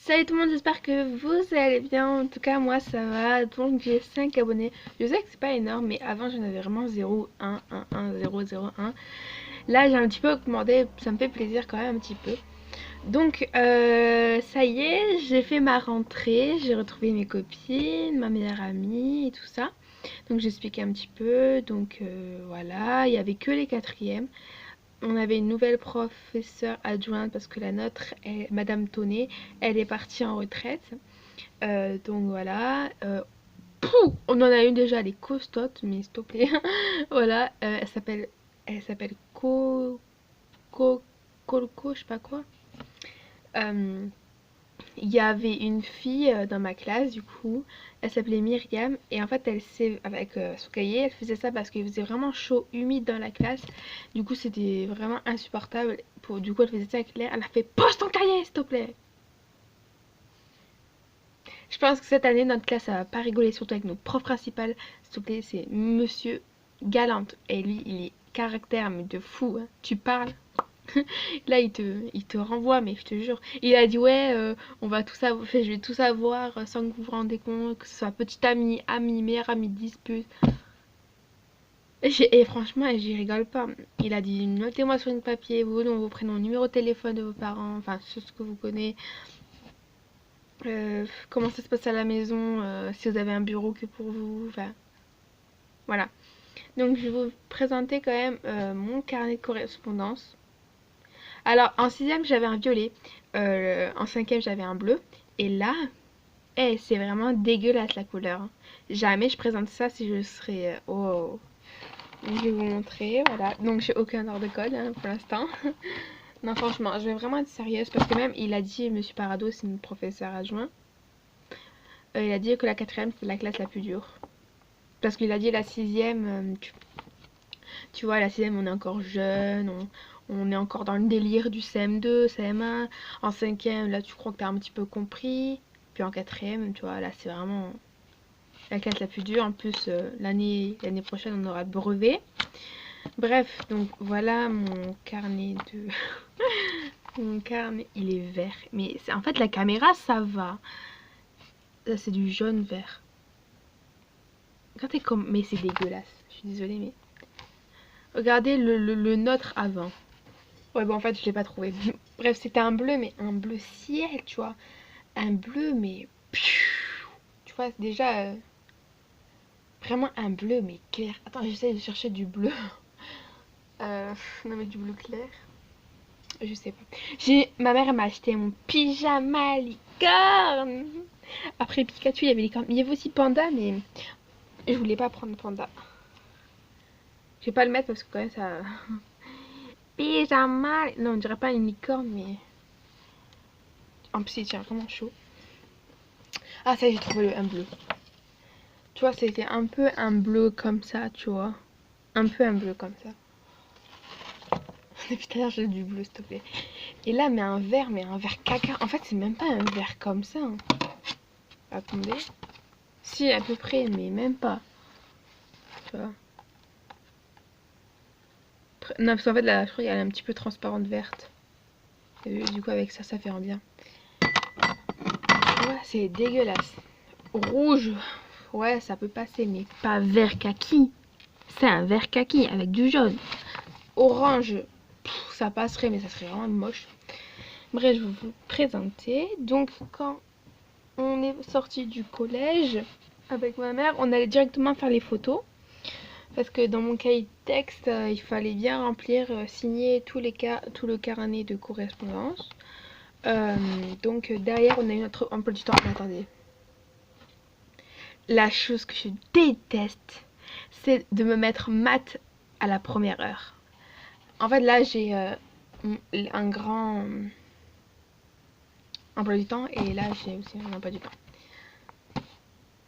Salut tout le monde, j'espère que vous allez bien. En tout cas, moi ça va. Donc, j'ai 5 abonnés. Je sais que c'est pas énorme, mais avant j'en avais vraiment 0, 1, 1, 1, 0, 0, 1. Là, j'ai un petit peu augmenté. Ça me fait plaisir quand même un petit peu. Donc, ça y est, j'ai fait ma rentrée. J'ai retrouvé mes copines, ma meilleure amie et tout ça. Donc, j'expliquais un petit peu. Donc, voilà, il y avait que les quatrièmes. On avait une nouvelle professeure adjointe parce que la nôtre, Madame Tonnet, elle est partie en retraite. Donc voilà. On en a une déjà, elle est costote, mais s'il te plaît. Voilà. Elle s'appelle Colco, je sais pas quoi. Euh, Il y avait une fille dans ma classe, du coup, elle s'appelait Myriam, et en fait, elle sait, avec son cahier, elle faisait ça parce qu'il faisait vraiment chaud, humide dans la classe. Du coup, c'était vraiment insupportable. Du coup, elle faisait ça avec l'air. Elle a fait pose ton cahier, s'il te plaît. Je pense que cette année, notre classe, ça va pas rigoler, surtout avec notre prof principal. S'il te plaît, c'est Monsieur Galante. Et lui, il est caractère, mais de fou, hein. Tu parles. Là, il te renvoie, mais je te jure. Il a dit, ouais, on va tout savoir, je vais tout savoir sans que vous vous rendez compte, que ce soit petit ami, ami, meilleur ami, dispute. Et franchement, j'y rigole pas. Il a dit, notez-moi sur une papier, vos noms, vos prénoms, numéro de téléphone de vos parents, enfin, ce que vous connaissez. Comment ça se passe à la maison, si vous avez un bureau que pour vous, enfin, voilà. Donc, je vais vous présenter quand même mon carnet de correspondance. Alors, en sixième, j'avais un violet. En cinquième, j'avais un bleu. Et là, c'est vraiment dégueulasse la couleur, hein. Jamais je présente ça si je serais... Oh. Je vais vous montrer, voilà. Donc, j'ai aucun ordre de code hein, pour l'instant. Non, franchement, je vais vraiment être sérieuse parce que même, il a dit, Monsieur Parado, c'est mon professeur adjoint. Il a dit que la quatrième, c'est la classe la plus dure. Parce qu'il a dit la sixième, tu vois, la sixième, on est encore jeune, on est encore dans le délire du CM2, CM1. En cinquième, là, tu crois que t'as un petit peu compris. Puis en quatrième, tu vois, là, c'est vraiment la classe la plus dure. En plus, l'année prochaine, on aura le brevet. Bref, donc voilà mon carnet de... Mon carnet, il est vert. Mais en fait, la caméra, ça va. Là, c'est du jaune vert. Regardez comme... Mais c'est dégueulasse. Je suis désolée, mais... Regardez le nôtre avant. Ouais, bon, en fait, je l'ai pas trouvé. Bref, c'était un bleu, mais un bleu ciel, tu vois. Un bleu, mais... Tu vois, déjà... vraiment un bleu, mais clair. Attends, j'essaie de chercher du bleu. Non, mais du bleu clair. Je sais pas. Ma mère m'a acheté mon pyjama licorne. Après Pikachu, il y avait licorne. Il y avait aussi Panda, mais je voulais pas prendre Panda. Je vais pas le mettre parce que quand même ça... Pyjama... Non, on dirait pas une licorne, mais... En plus, il tient vraiment chaud. Ah, ça y est, j'ai trouvé un bleu. Tu vois, c'était un peu un bleu comme ça, tu vois. Un peu un bleu comme ça. Depuis tout à l'heure, j'ai du bleu, s'il te plaît. Et là, mais un vert caca. En fait, c'est même pas un vert comme ça, hein. Attendez. Si, à peu près, mais même pas. Tu vois. Non, parce qu'en fait, là, je crois qu'elle est un petit peu transparente verte. Et du coup, avec ça, ça fait un bien. Ouais, c'est dégueulasse. Rouge, ouais, ça peut passer, mais pas vert kaki. C'est un vert kaki avec du jaune. Orange, ça passerait, mais ça serait vraiment moche. Bref, je vais vous présenter. Donc, quand on est sorti du collège avec ma mère, on allait directement faire les photos. Parce que dans mon cahier de texte, il fallait bien remplir, signer tout le carnet de correspondance. Donc, derrière, on a eu notre emploi du temps. Attendez. La chose que je déteste, c'est de me mettre maths à la première heure. En fait, là, j'ai un grand emploi du temps et là, j'ai aussi un emploi du temps.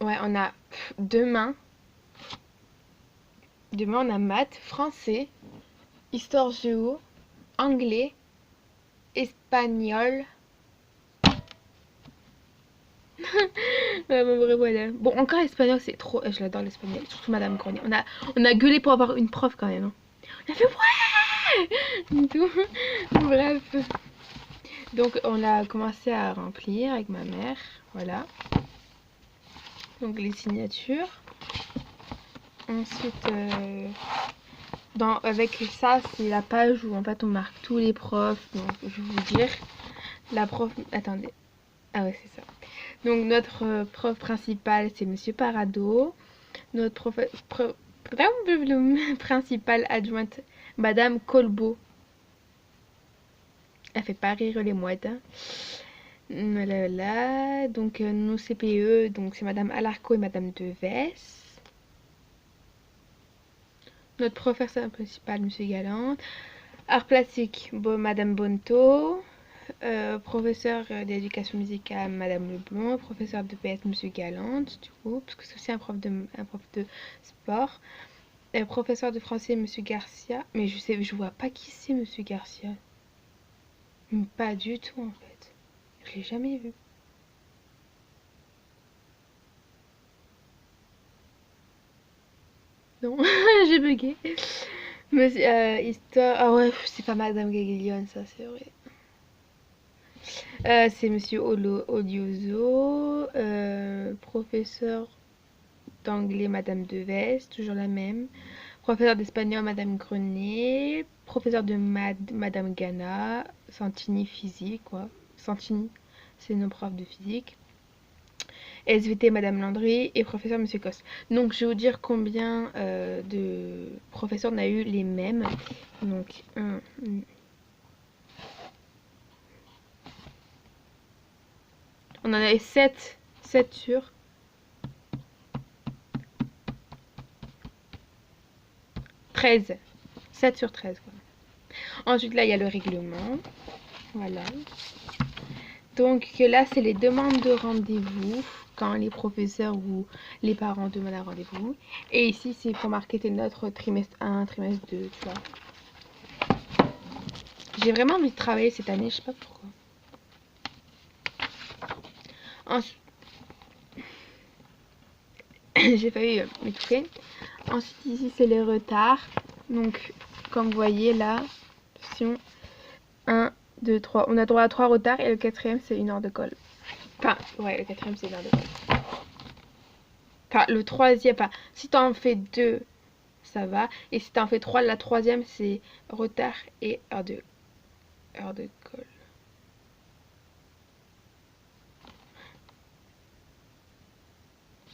Ouais, on a demain, on a maths, français, histoire géo, anglais, espagnol. Ouais, bon, bref, voilà. Bon, encore espagnol, c'est trop. Je l'adore l'espagnol, surtout Madame Cornet. On a gueulé pour avoir une prof quand même, hein. On a fait ouais. Tout. Bref. Donc on a commencé à remplir avec ma mère, voilà. Donc les signatures. Ensuite, avec ça, c'est la page où en fait on marque tous les profs. Donc je vais vous dire, la prof, attendez, ah ouais c'est ça. Donc notre prof principal c'est Monsieur Parado. Notre principale adjointe, Madame Colbeau. Elle fait pas rire les mouettes. Hein. Voilà. Donc nos CPE, donc c'est Madame Alarco et Madame Deves. Notre professeur principal, Monsieur Galland. Art plastique, Madame Bonto. Professeur d'éducation musicale, Madame Leblond. Professeur de PS, Monsieur Galland, du coup, parce que c'est aussi un prof de sport. Professeur de français, Monsieur Garcia. Mais je vois pas qui c'est, Monsieur Garcia. Pas du tout, en fait. Je l'ai jamais vu. Non, j'ai bugué. Monsieur, histoire... Ah ouais, c'est pas Madame Gaglione, ça, c'est vrai. C'est Monsieur Odioso. Professeur d'anglais, Madame Deves, toujours la même. Professeur d'espagnol, Madame Grenet. Professeur de Madame Gana. Santini physique, quoi. Santini, c'est nos profs de physique. SVT Madame Landry et professeur Monsieur Cos. Donc je vais vous dire combien de professeurs on a eu les mêmes. Donc on en avait 7 sur 13. 7 sur 13 quoi. Ensuite là il y a le règlement. Voilà. Donc là c'est les demandes de rendez-vous quand les professeurs ou les parents demandent un rendez-vous. Et ici c'est pour marquer tes notes trimestre 1, trimestre 2, tu vois. J'ai vraiment envie de travailler cette année, je sais pas pourquoi. Ensuite, j'ai failli m'étouffer. Ensuite ici c'est les retards. Donc comme vous voyez là, 1, 2, 3. On a droit à 3 retards et le quatrième c'est 1 heure de colle. Enfin, ouais, le quatrième c'est 1 heure de colle. Enfin, le troisième, enfin, si t'en fais 2, ça va. Et si t'en fais 3, la troisième c'est retard et heure de colle.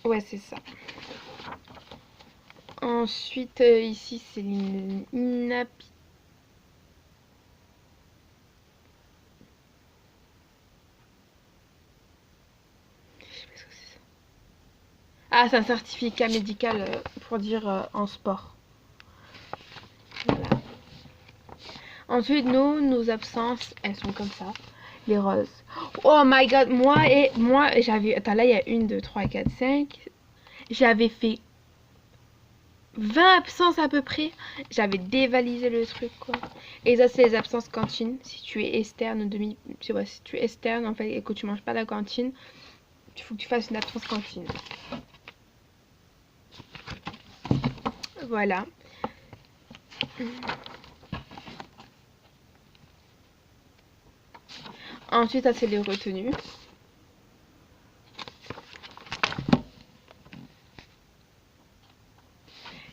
Ouais, c'est ça. Ensuite, ici c'est l'inaptitude. Ah, c'est un certificat médical pour dire en sport. Voilà. Ensuite, nos absences, elles sont comme ça. Les roses. Oh my god, moi j'avais... Attends, là, il y a 1, 2, 3, 4, 5. J'avais fait 20 absences à peu près. J'avais dévalisé le truc, quoi. Et ça, c'est les absences cantine. Si tu es externe, tu vois, si tu es externe, en fait, et que tu manges pas à la cantine, il faut que tu fasses une absence cantine. Voilà. Ensuite, ça, c'est les retenues.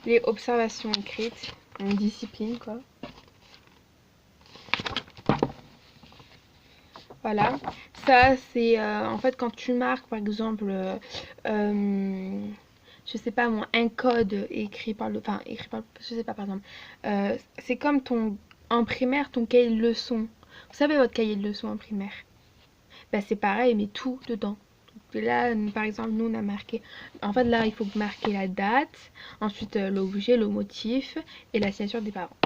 Les observations écrites, une discipline, quoi. Voilà. Ça, c'est en fait quand tu marques, par exemple, je sais pas moi, un code écrit par le... Enfin, écrit par... Je sais pas, par exemple. C'est comme en primaire, ton cahier de leçons. Vous savez, votre cahier de leçons en primaire. Bah, c'est pareil, mais tout dedans. Donc, là, par exemple, nous, on a marqué... En fait, là, il faut marquer la date, ensuite l'objet, le motif et la signature des parents.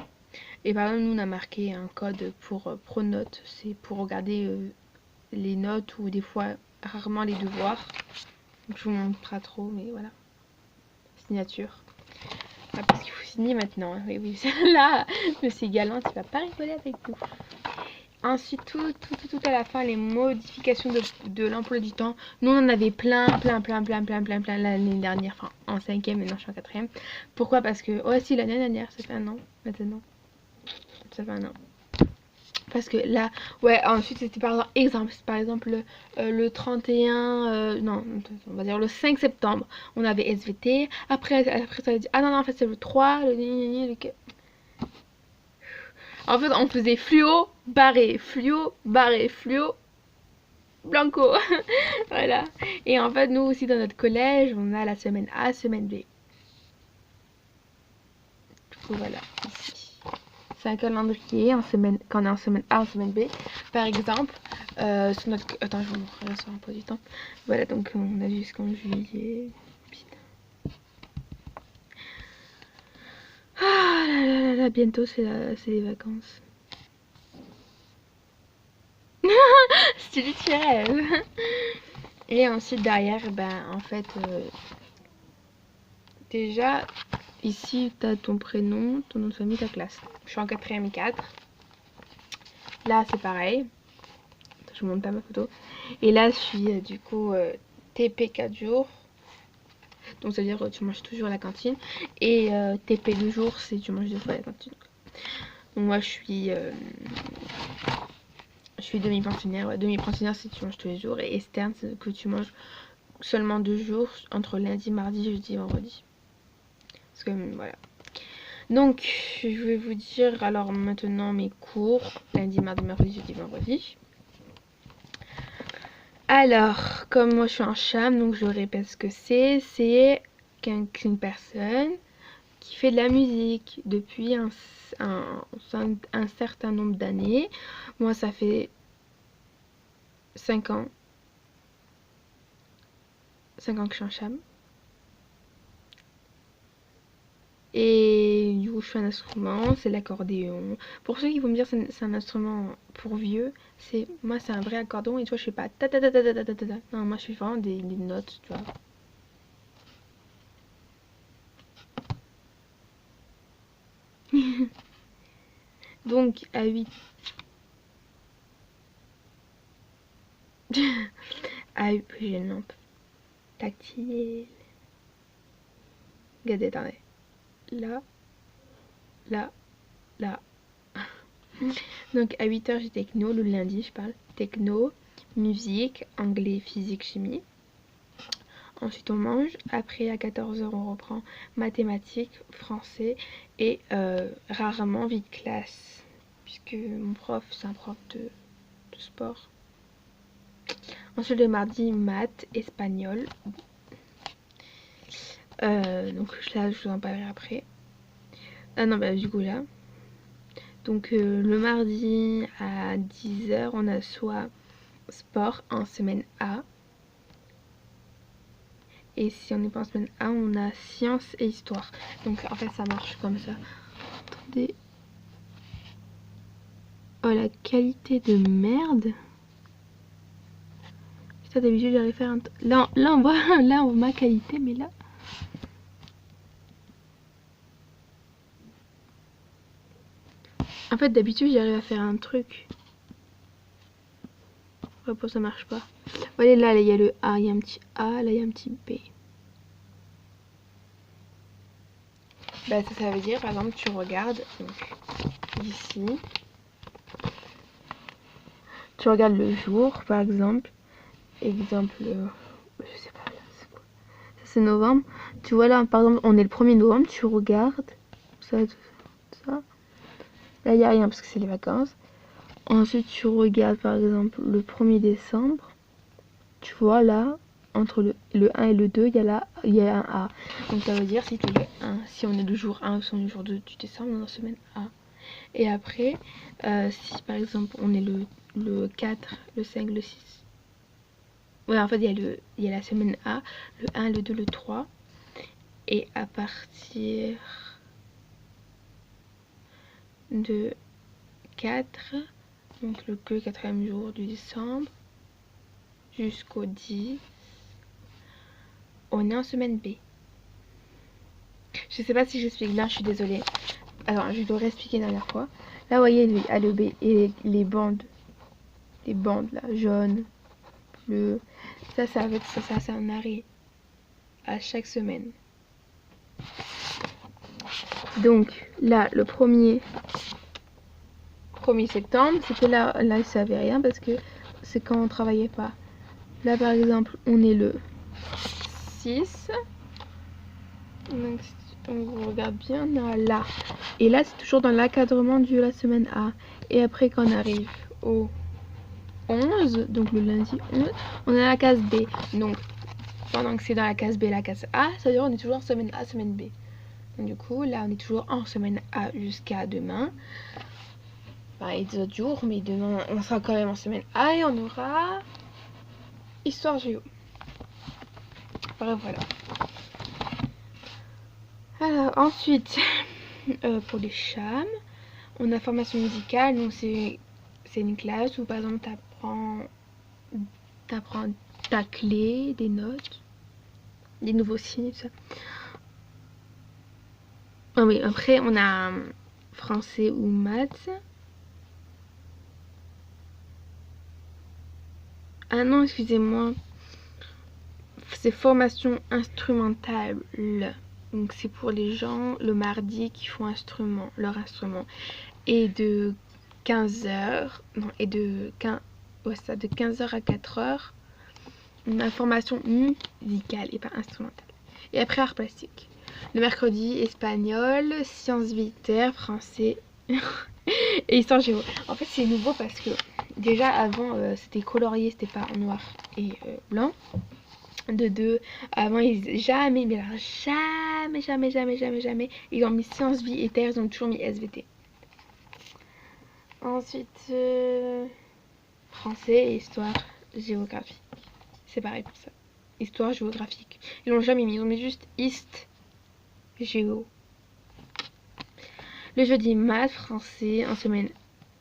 Et par exemple, nous, on a marqué un code pour Pronote. C'est pour regarder les notes ou des fois, rarement les devoirs. Donc, je vous montre pas trop, mais voilà. Signature. Ah, parce qu'il faut signer maintenant. Hein. Oui, oui. Là, monsieur Galant, il va pas rigoler avec nous. Ensuite, tout à la fin, les modifications de l'emploi du temps. Nous, on en avait plein l'année dernière. Enfin, en 5e, maintenant je suis en 4e. Pourquoi? Parce que, oh si, l'année dernière, ça fait un an, maintenant. Ça fait un an. Parce que là, ouais, ensuite c'était par exemple le 31, non, on va dire le 5 septembre, on avait SVT. Après ça a dit, ah non, non, en fait c'est le 3, En fait, on faisait fluo, barré, fluo, blanco. Voilà. Et en fait, nous aussi dans notre collège, on a la semaine A, semaine B. Du coup, voilà, ici. C'est un calendrier en semaine, quand on est en semaine A, en semaine B. Par exemple, sur notre... Attends, je vais vous montrer ça en pas du temps. Voilà, donc on a jusqu'en juillet. Putain. Ah là là là là, bientôt c'est les vacances. C'est du rêve. Et ensuite derrière, ben en fait, déjà, ici tu as ton prénom, ton nom de famille, ta classe. Je suis en 4ème 4. Là c'est pareil. Je vous montre pas ma photo. Et là je suis du coup TP 4 jours. Donc ça veut dire tu manges toujours à la cantine. Et TP 2 jours, c'est tu manges 2 fois à la cantine. Donc moi je suis demi-pensionnaire. Ouais, demi-pensionnaire c'est tu manges tous les jours. Et externe c'est que tu manges seulement 2 jours entre lundi, mardi, jeudi, vendredi. Parce que voilà. Donc je vais vous dire alors maintenant mes cours. Lundi, mardi, mercredi, jeudi, vendredi. Alors, comme moi je suis en cham, donc je répète ce que c'est. C'est qu'une personne qui fait de la musique depuis un certain nombre d'années. Moi ça fait 5 ans. 5 ans que je suis en cham. Et du coup je fais un instrument, c'est l'accordéon. Pour ceux qui vont me dire c'est un instrument pour vieux, moi c'est un vrai accordéon et toi je fais pas ta ta ta ta ta ta ta ta. Non, moi je fais vraiment des notes, tu vois. Donc à 8 à 8 j'ai une lampe tactile. Regardez, attendez. Là, là, là. Donc à 8h j'ai techno, le lundi je parle. Techno, musique, anglais, physique, chimie. Ensuite on mange. Après à 14h on reprend mathématiques, français et rarement vie de classe. Puisque mon prof c'est un prof de sport. Ensuite le mardi maths, espagnol. Donc là je vous en parlerai après. Ah non bah du coup là. Donc le mardi à 10h on a soit sport en semaine A. Et si on n'est pas en semaine A, on a sciences et histoire. Donc en fait ça marche comme ça. Attendez. Oh la qualité de merde. Putain d'habitude j'allais faire un... Là on voit là on voit ma qualité mais là... En fait d'habitude j'arrive à faire un truc. Pourquoi ça marche pas? Voyez là il y a le A, il y a un petit A, là il y a un petit B. Bah ça veut dire par exemple tu regardes donc, ici. Tu regardes le jour par exemple. Exemple, je sais pas là c'est quoi. Ça c'est novembre. Tu vois là par exemple on est le 1er novembre, tu regardes ça, ça. Là il n'y a rien parce que c'est les vacances. Ensuite tu regardes par exemple le 1er décembre. Tu vois là, entre le 1 et le 2, il y a un A. Donc ça veut dire si, si on est le jour 1 ou si on est le jour 2 du décembre, on est en semaine A. Et après, si par exemple on est le 4, le 5, le 6. Ouais, en fait il y a la semaine A, le 1, le 2, le 3. Et à partir de 4, donc le 4e jour du décembre, jusqu'au 10, on est en semaine B. Je sais pas si j'explique bien, je suis désolée. Alors, je dois réexpliquer une dernière fois. Là, vous voyez, le A, le B et les bandes. Les bandes, là, jaune, bleu. Ça c'est un arrêt. À chaque semaine. Donc, là, le premier 1er septembre, c'était là, il savait rien parce que c'est quand on travaillait pas. Là par exemple, on est le 6. Donc on regarde bien là. Et là c'est toujours dans l'encadrement de la semaine A. Et après quand on arrive au 11, donc le lundi 11, on est à la case B. Donc pendant que c'est dans la case B, la case A, ça veut dire on est toujours en semaine A, semaine B. Donc du coup là on est toujours en semaine A jusqu'à demain. Enfin, et des autres jours, mais demain on sera quand même en semaine A et on aura Histoire Géo. Bref, voilà. Alors ensuite, pour les chams, on a formation musicale. Donc c'est une classe où par exemple t'apprends ta clé, des notes, des nouveaux signes, tout ça. Ah oui, après on a français ou maths. Ah non, excusez-moi. C'est formation instrumentale. Donc c'est pour les gens le mardi qui font leur instrument. Et de 15h, non, et de 15h à 4h, une information musicale et pas instrumentale. Et après art plastique. Le mercredi, espagnol, sciences militaires, français et histoire géo. En fait c'est nouveau parce que déjà avant c'était colorié, c'était pas en noir et blanc. De 2 avant jamais, mais alors jamais ils ont mis sciences vie et terre, ils ont toujours mis SVT. Ensuite français et histoire géographique, c'est pareil pour ça, histoire géographique ils l'ont jamais mis, ils ont mis juste hist géo. Le jeudi maths, français en semaine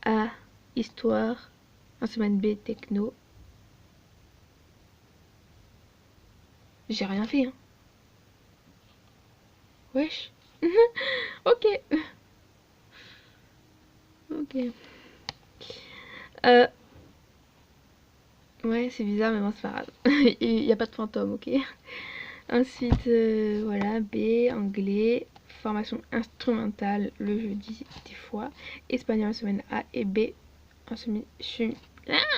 A, histoire en semaine B, techno. J'ai rien fait hein. Wesh. Ok. Ok. Ouais, c'est bizarre, mais bon, c'est pas grave. Il n'y a pas de fantôme, ok. Ensuite, voilà, B, anglais, formation instrumentale le jeudi, des fois. Espagnol en semaine A et B en semaine,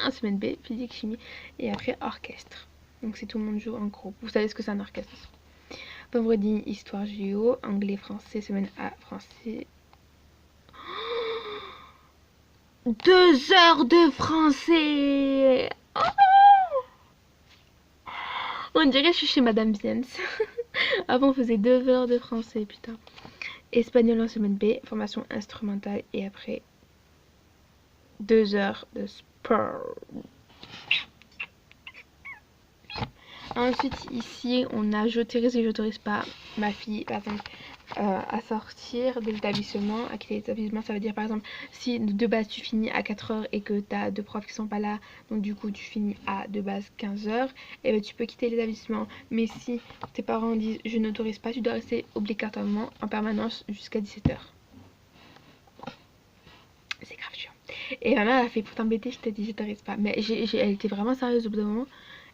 en semaine B, physique, chimie. Et après, orchestre. Donc, c'est tout le monde joue en groupe. Vous savez ce que c'est un orchestre. Vendredi, histoire géo, anglais, français, semaine A, français. 2 heures de français. Oh, on dirait que je suis chez Madame Biens. Avant on faisait 2 heures de français, putain. Espagnol en semaine B, formation instrumentale. Et après 2 heures de sport. Ensuite ici on a j'autorise et j'autorise pas ma fille par exemple à sortir de l'établissement, à quitter l'établissement. Ça veut dire par exemple si de base tu finis à 4h et que tu as 2 profs qui sont pas là, donc du coup tu finis à de base 15h, et ben tu peux quitter l'établissement. Mais si tes parents disent je n'autorise pas, tu dois rester obligatoirement en permanence jusqu'à 17h. C'est grave chiant. Et ma mère elle a fait pour t'embêter je t'ai dit j'autorise pas, mais elle était vraiment sérieuse au bout d'un moment.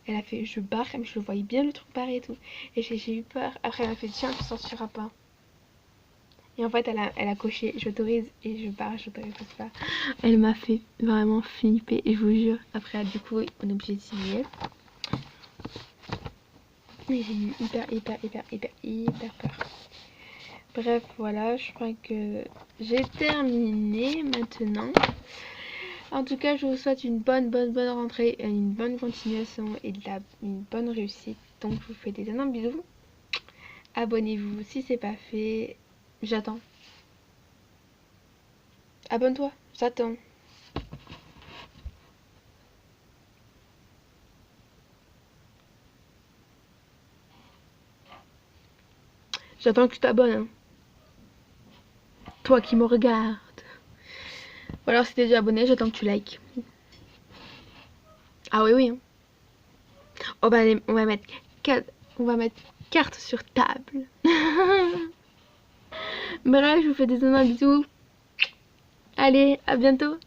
Elle a fait je barre, mais je le voyais bien le truc barré et tout. Et j'ai eu peur. Après elle m'a fait tiens tu sortiras pas. Et en fait elle a coché j'autorise et je barre, j'autorise pas. Elle m'a fait vraiment flipper et je vous jure. Après du coup on est obligé de signer. Mais j'ai eu hyper peur. Bref voilà, je crois que j'ai terminé maintenant. En tout cas, je vous souhaite une bonne rentrée, une bonne continuation et une bonne réussite. Donc, je vous fais des énormes bisous. Abonnez-vous si c'est pas fait. J'attends. Abonne-toi, j'attends. J'attends que tu t'abonnes. Hein. Toi qui me regardes. Ou alors si t'es déjà abonné, j'attends que tu likes. Ah oui. Hein. Oh bah on va mettre carte sur table. Bref, je vous fais des énormes bisous. Allez, à bientôt.